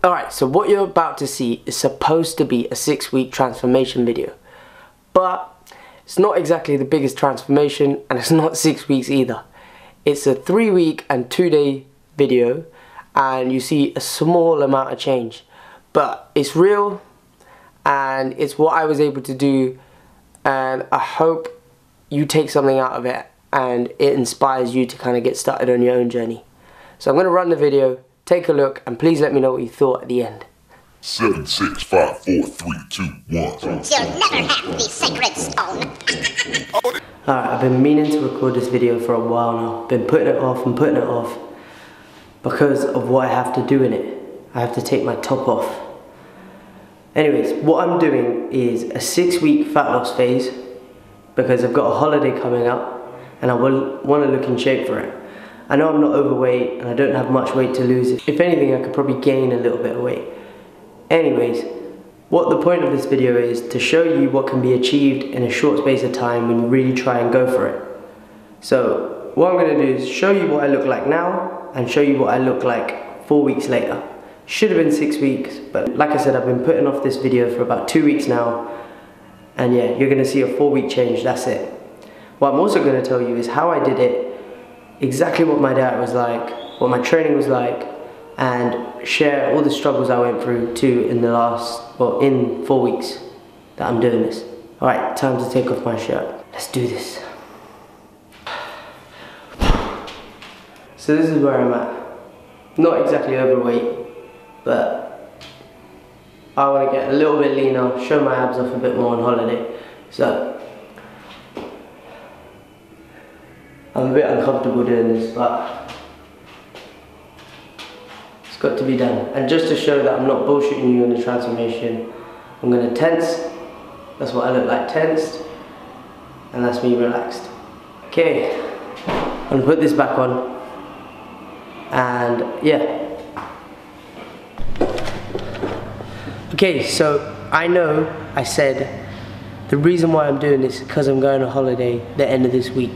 Alright, so what you're about to see is supposed to be a 6-week transformation video. But it's not exactly the biggest transformation, and it's not 6 weeks either. It's a 3-week and 2-day video, and you see a small amount of change. But it's real, and it's what I was able to do, and I hope you take something out of it, and it inspires you to kind of get started on your own journey. So I'm going to run the video. Take a look, and please let me know what you thought at the end. 7, 6, 5, 4, 3, 2, 1. You'll never have the sacred stone. Alright, I've been meaning to record this video for a while now. Been putting it off and putting it off because of what I have to do in it. I have to take my top off. Anyways, what I'm doing is a 6-week fat loss phase because I've got a holiday coming up and I want to look in shape for it. I know I'm not overweight and I don't have much weight to lose. If anything, I could probably gain a little bit of weight. Anyways, what the point of this video is to show you what can be achieved in a short space of time when you really try and go for it. So what I'm going to do is show you what I look like now and show you what I look like 4 weeks later. Should have been 6 weeks, but like I said, I've been putting off this video for about 2 weeks now, and yeah, you're going to see a 4-week change, that's it. What I'm also going to tell you is how I did it, exactly what my diet was like, what my training was like, and share all the struggles I went through too in in 4 weeks that I'm doing this. Alright, time to take off my shirt. Let's do this. So this is where I'm at. Not exactly overweight, but I want to get a little bit leaner, show my abs off a bit more on holiday. So I'm a bit uncomfortable doing this, but it's got to be done. And just to show that I'm not bullshitting you on the transformation, I'm going to tense. That's what I look like, tensed. And that's me relaxed. Okay, I'm going to put this back on. And yeah. Okay, so I know I said the reason why I'm doing this is because I'm going on holiday the end of this week.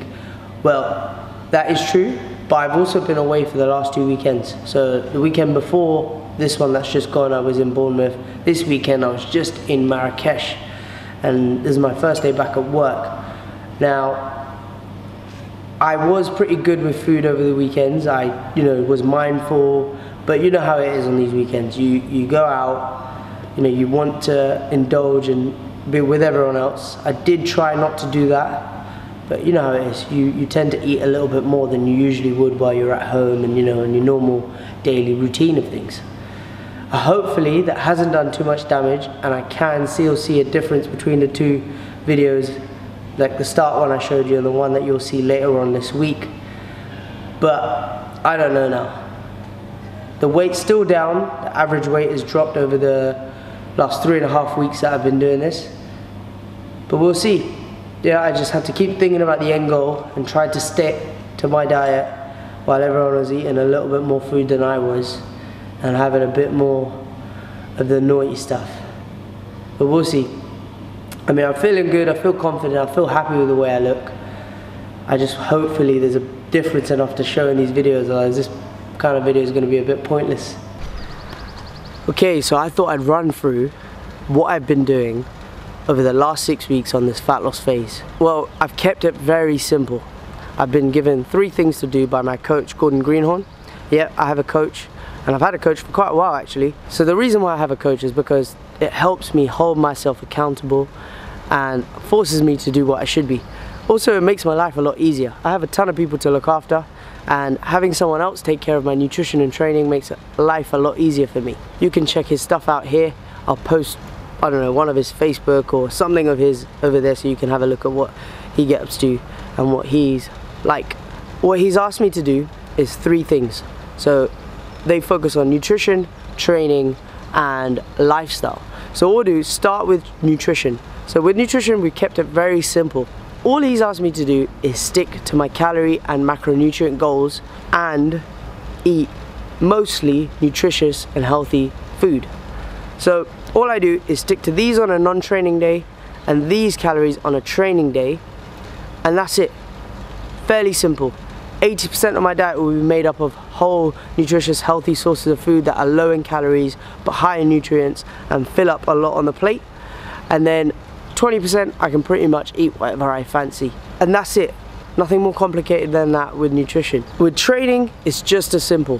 Well, that is true, but I've also been away for the last 2 weekends. So the weekend before this one that's just gone, I was in Bournemouth. This weekend I was just in Marrakesh, and this is my first day back at work. Now, I was pretty good with food over the weekends. I, was mindful, but you know how it is on these weekends. You go out, you want to indulge and be with everyone else. I did try not to do that. But you know how it is, you tend to eat a little bit more than you usually would while you're at home and in your normal daily routine of things. Hopefully that hasn't done too much damage, and I can still see a difference between the two videos, like the start one I showed you and the one that you'll see later on this week. But I don't know now. The weight's still down, the average weight has dropped over the last 3.5 weeks that I've been doing this. But we'll see. Yeah, I just had to keep thinking about the end goal and tried to stick to my diet while everyone was eating a little bit more food than I was and having a bit more of the naughty stuff. But we'll see. I mean, I'm feeling good, I feel confident, I feel happy with the way I look. I just hopefully there's a difference enough to show in these videos, otherwise this kind of video is going to be a bit pointless. Okay, so I thought I'd run through what I've been doing over the last 6 weeks on this fat loss phase. Well, I've kept it very simple. I've been given 3 things to do by my coach, Gordon Greenhorn. Yeah, I have a coach, and I've had a coach for quite a while actually. So the reason why I have a coach is because it helps me hold myself accountable and forces me to do what I should be. Also, it makes my life a lot easier. I have a ton of people to look after, and having someone else take care of my nutrition and training makes life a lot easier for me. You can check his stuff out here. I'll post, I don't know, one of his Facebook or something of his over there so you can have a look at what he gets up to and what he's like. What he's asked me to do is 3 things. So they focus on nutrition, training, and lifestyle. So what we'll do is start with nutrition. So with nutrition, we kept it very simple. All he's asked me to do is stick to my calorie and macronutrient goals and eat mostly nutritious and healthy food. So all I do is stick to these on a non-training day and these calories on a training day, and that's it. Fairly simple. 80% of my diet will be made up of whole, nutritious, healthy sources of food that are low in calories but high in nutrients and fill up a lot on the plate. And then 20% I can pretty much eat whatever I fancy. And that's it. Nothing more complicated than that with nutrition. With training, it's just as simple.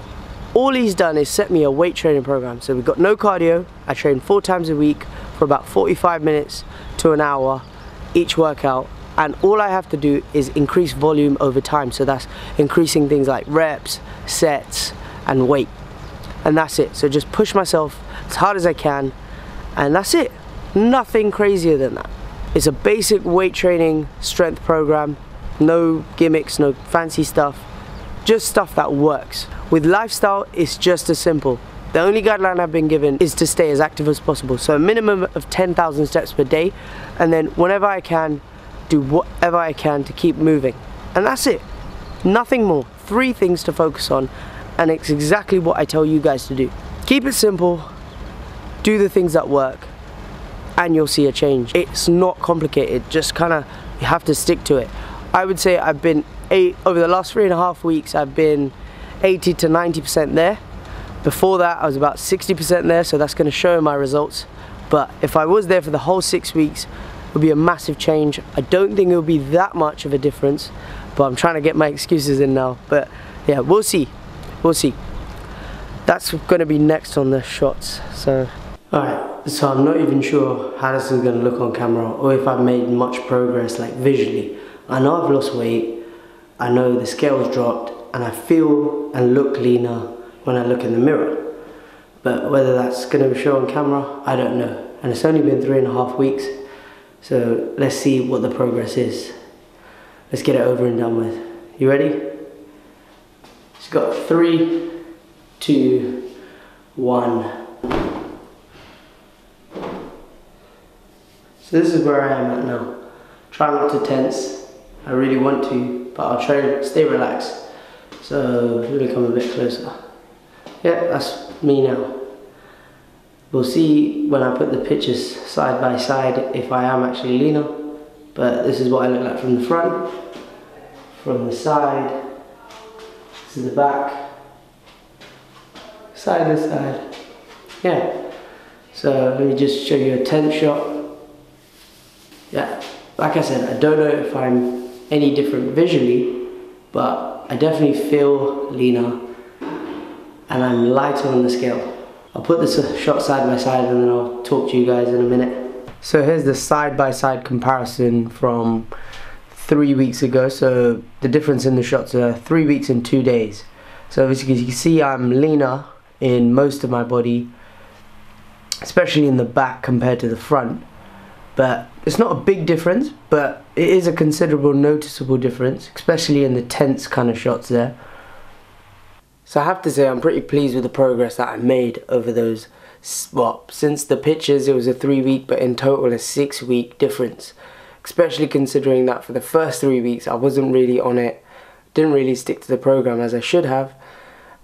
All he's done is set me a weight training program. So we've got no cardio. I train 4 times a week for about 45 minutes to an hour each workout. And all I have to do is increase volume over time. So that's increasing things like reps, sets, and weight. And that's it. So just push myself as hard as I can. And that's it. Nothing crazier than that. It's a basic weight training strength program. No gimmicks, no fancy stuff. Just stuff that works. With lifestyle, it's just as simple. The only guideline I've been given is to stay as active as possible. So a minimum of 10,000 steps per day. And then whenever I can, do whatever I can to keep moving. And that's it. Nothing more. 3 things to focus on. And it's exactly what I tell you guys to do. Keep it simple. Do the things that work. And you'll see a change. It's not complicated. Just kind of, you have to stick to it. I would say I've been, over the last 3.5 weeks, I've been 80 to 90% there. Before that, I was about 60% there, so that's going to show in my results. But if I was there for the whole 6 weeks, it would be a massive change. I don't think it will be that much of a difference, but I'm trying to get my excuses in now. But yeah, we'll see. We'll see. That's going to be next on the shots. So, alright, so I'm not even sure how this is going to look on camera or if I've made much progress, like visually. I know I've lost weight, I know the scale's dropped, and I feel and look leaner when I look in the mirror. But whether that's going to show on camera, I don't know. And it's only been 3.5 weeks, so let's see what the progress is. Let's get it over and done with. You ready? It's got 3, 2, 1. So this is where I am at now. Try not to tense. I really want to, but I'll try to stay relaxed. So let me come a bit closer. Yeah, that's me now. We'll see when I put the pictures side by side if I am actually leaner. But this is what I look like from the front, from the side, this is the back, side to side. Yeah. So let me just show you a 10th shot. Yeah, like I said, I don't know if I'm any different visually, but I definitely feel leaner and I'm lighter on the scale. I'll put this shot side by side and then I'll talk to you guys in a minute. So here's the side by side comparison from 3 weeks ago. So the difference in the shots are 3 weeks and 2 days. So as you can see, I'm leaner in most of my body, especially in the back compared to the front. But it's not a big difference, but it is a considerable noticeable difference, especially in the tense kind of shots there. So I have to say I'm pretty pleased with the progress that I made over those, well, since the pictures it was a 3 week, but in total a 6 week difference. Especially considering that for the first 3 weeks I wasn't really on it, didn't really stick to the program as I should have.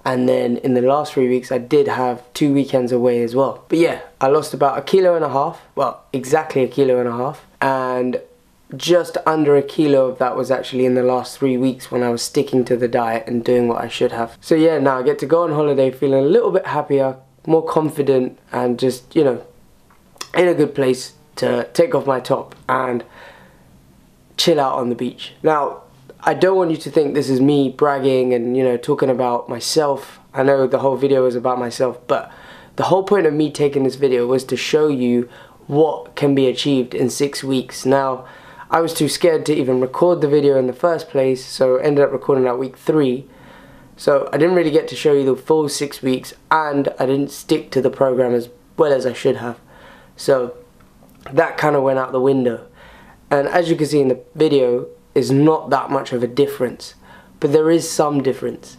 And then in the last 3 weeks I did have 2 weekends away as well. But yeah, I lost about 1.5 kilos, well, exactly 1.5 kilos, and just under 1 kilo of that was actually in the last 3 weeks when I was sticking to the diet and doing what I should have. So yeah, now I get to go on holiday feeling a little bit happier, more confident, and just, you know, in a good place to take off my top and chill out on the beach. Now, I don't want you to think this is me bragging and, you know, talking about myself. I know the whole video is about myself, but the whole point of me taking this video was to show you what can be achieved in 6 weeks. Now, I was too scared to even record the video in the first place, so I ended up recording at week 3. So I didn't really get to show you the full 6 weeks, and I didn't stick to the program as well as I should have. So that kind of went out the window. And as you can see in the video, is not that much of a difference, but there is some difference,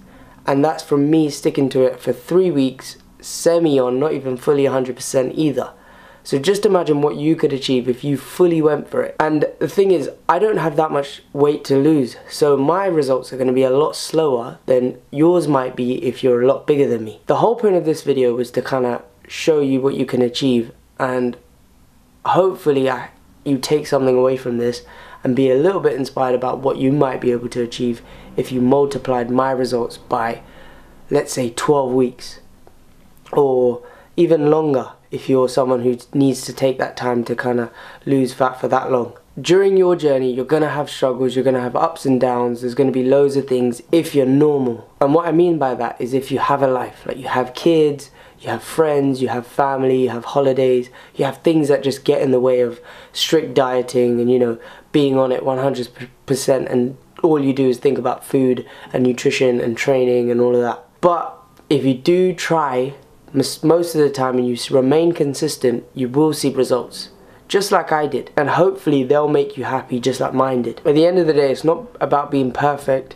and that's from me sticking to it for 3 weeks, semi on, not even fully 100% either. So just imagine what you could achieve if you fully went for it. And the thing is, I don't have that much weight to lose, so my results are going to be a lot slower than yours might be if you're a lot bigger than me. The whole point of this video was to kind of show you what you can achieve, and hopefully you take something away from this and be a little bit inspired about what you might be able to achieve if you multiplied my results by, let's say, 12 weeks, or even longer if you're someone who needs to take that time to kind of lose fat for that long. During your journey, you're going to have struggles, you're going to have ups and downs, there's going to be loads of things if you're normal. And what I mean by that is if you have a life, like you have kids, you have friends, you have family, you have holidays, you have things that just get in the way of strict dieting and, you know, being on it 100%, and all you do is think about food and nutrition and training and all of that. But if you do try most of the time and you remain consistent, you will see results. Just like I did. And hopefully they'll make you happy just like mine did. At the end of the day, it's not about being perfect.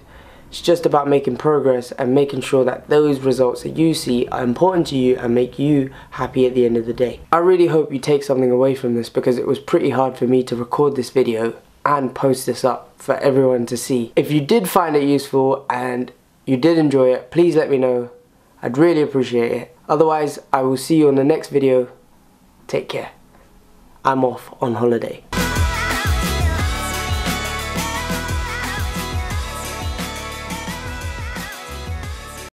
It's just about making progress and making sure that those results that you see are important to you and make you happy at the end of the day. I really hope you take something away from this, because it was pretty hard for me to record this video and post this up for everyone to see. If you did find it useful and you did enjoy it, please let me know. I'd really appreciate it. Otherwise, I will see you on the next video. Take care. I'm off on holiday.